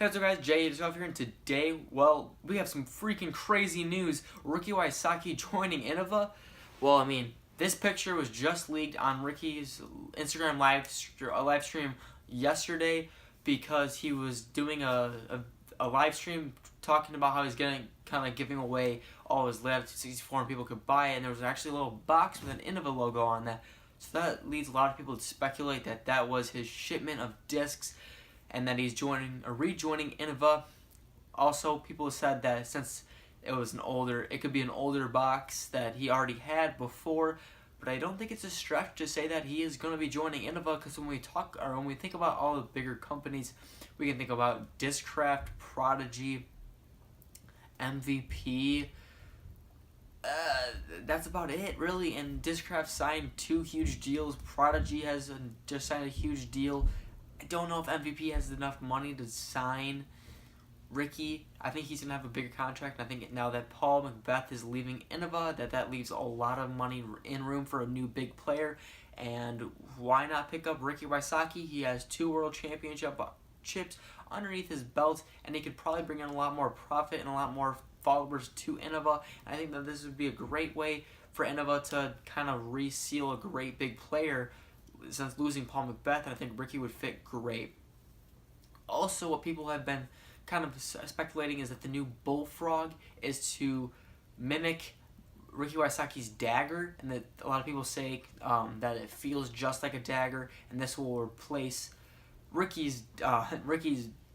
Hey, what's up guys, Jay is over here, and today, well, we have some freaking crazy news. Ricky Wysocki joining Innova. Well, I mean, this picture was just leaked on Ricky's Instagram live stream yesterday because he was doing a live stream talking about how he's getting kind of giving away all his Lab 64 and people could buy it, and there was actually a little box with an Innova logo on that. So that leads a lot of people to speculate that that was his shipment of discs, and that he's rejoining Innova. Also, people have said that since it could be an older box that he already had before, but I don't think it's a stretch to say that he is going to be joining Innova, because when we think about all the bigger companies, we can think about Discraft, Prodigy, MVP. That's about it, really. And Discraft signed 2 huge deals. Prodigy has just signed a huge deal. I don't know if MVP has enough money to sign Ricky. I think he's going to have a bigger contract. I think now that Paul McBeth is leaving Innova, that leaves a lot of money in room for a new big player. And why not pick up Ricky Wysocki? He has 2 world championships underneath his belt, and he could probably bring in a lot more profit and a lot more followers to Innova. And I think that this would be a great way for Innova to kind of reseal a great big player, since losing Paul McBeth, and I think Ricky would fit great. Also, what people have been kind of speculating is that the new Bullfrog is to mimic Ricky Wysocki's dagger, and that a lot of people say that it feels just like a dagger, and this will replace Ricky's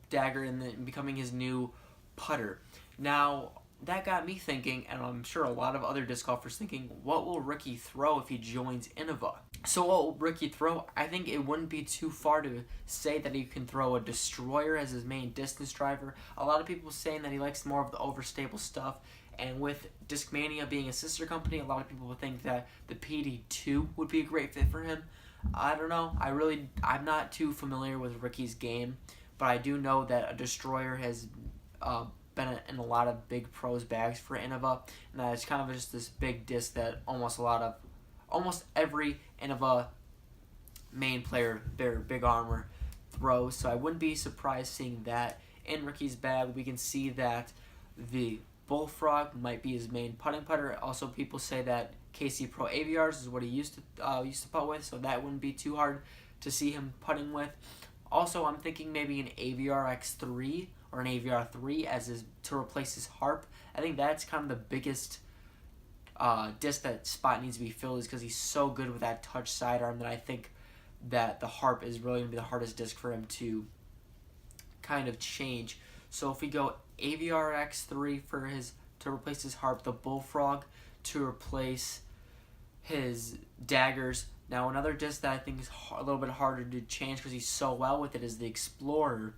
dagger and becoming his new putter. Now, that got me thinking, and I'm sure a lot of other disc golfers thinking, what will Ricky throw if he joins Innova? So what will Ricky throw? I think it wouldn't be too far to say that he can throw a Destroyer as his main distance driver. A lot of people saying that he likes more of the overstable stuff, and with Discmania being a sister company, a lot of people would think that the PD2 would be a great fit for him. I don't know. I'm not too familiar with Ricky's game, but I do know that a Destroyer has been in a lot of big pros bags for Innova, and that it's kind of just this big disc that almost every Innova main player, their big armor, throws. So I wouldn't be surprised seeing that in Ricky's bag. We can see that the Bullfrog might be his main putting putter. Also, people say that KC Pro AVRs is what he used to putt with, so that wouldn't be too hard to see him putting with. Also, I'm thinking maybe an AVR X3 or an AVR 3 to replace his harp. I think that's kind of the biggest disc that spot needs to be filled, is because he's so good with that touch sidearm that I think that the harp is really going to be the hardest disc for him to kind of change. So if we go AVR X3 to replace his harp, the Bullfrog to replace his daggers. Now, another disc that I think is a little bit harder to change because he's so well with it is the Explorer.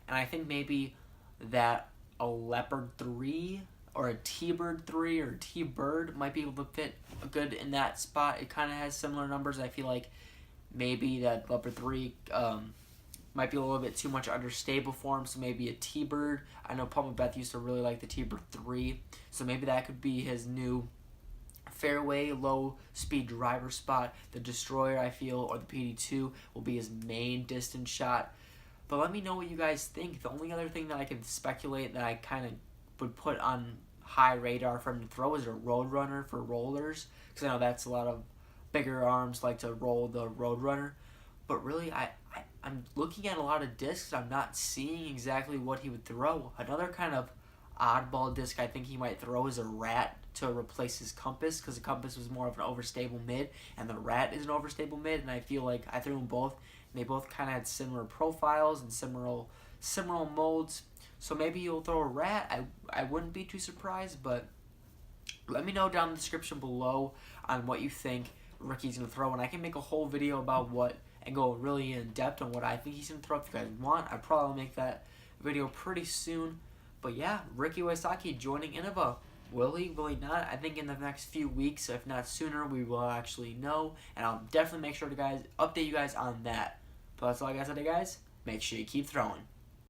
And I think maybe that a Leopard 3 or a T-Bird 3 or T-Bird might be able to fit good in that spot. It kind of has similar numbers. I feel like maybe that Leopard 3 might be a little bit too much understable for him, so maybe a T-Bird. I know Paul McBeth used to really like the T-Bird 3, so maybe that could be his new fairway low-speed driver spot. The Destroyer, I feel, or the PD2 will be his main distance shot. But let me know what you guys think. The only other thing that I can speculate that I kind of would put on high radar for him to throw is a Roadrunner for rollers, because I know that's a lot of bigger arms like to roll the Roadrunner. But really, I'm looking at a lot of discs. I'm not seeing exactly what he would throw. Another kind of oddball disc I think he might throw is a Rat to replace his Compass, because the Compass was more of an overstable mid, and the Rat is an overstable mid, and I feel like I threw them both, and they both kind of had similar profiles and similar molds. So maybe you'll throw a Rat. I wouldn't be too surprised, but let me know down in the description below on what you think Ricky's going to throw, and I can make a whole video about and go really in depth on what I think he's going to throw. If you guys want, I'll probably make that video pretty soon. But yeah, Ricky Wysocki joining Innova. Will he? Will he not? I think in the next few weeks, if not sooner, we will actually know, and I'll definitely make sure to update you guys on that. But that's all I got today, guys. Make sure you keep throwing.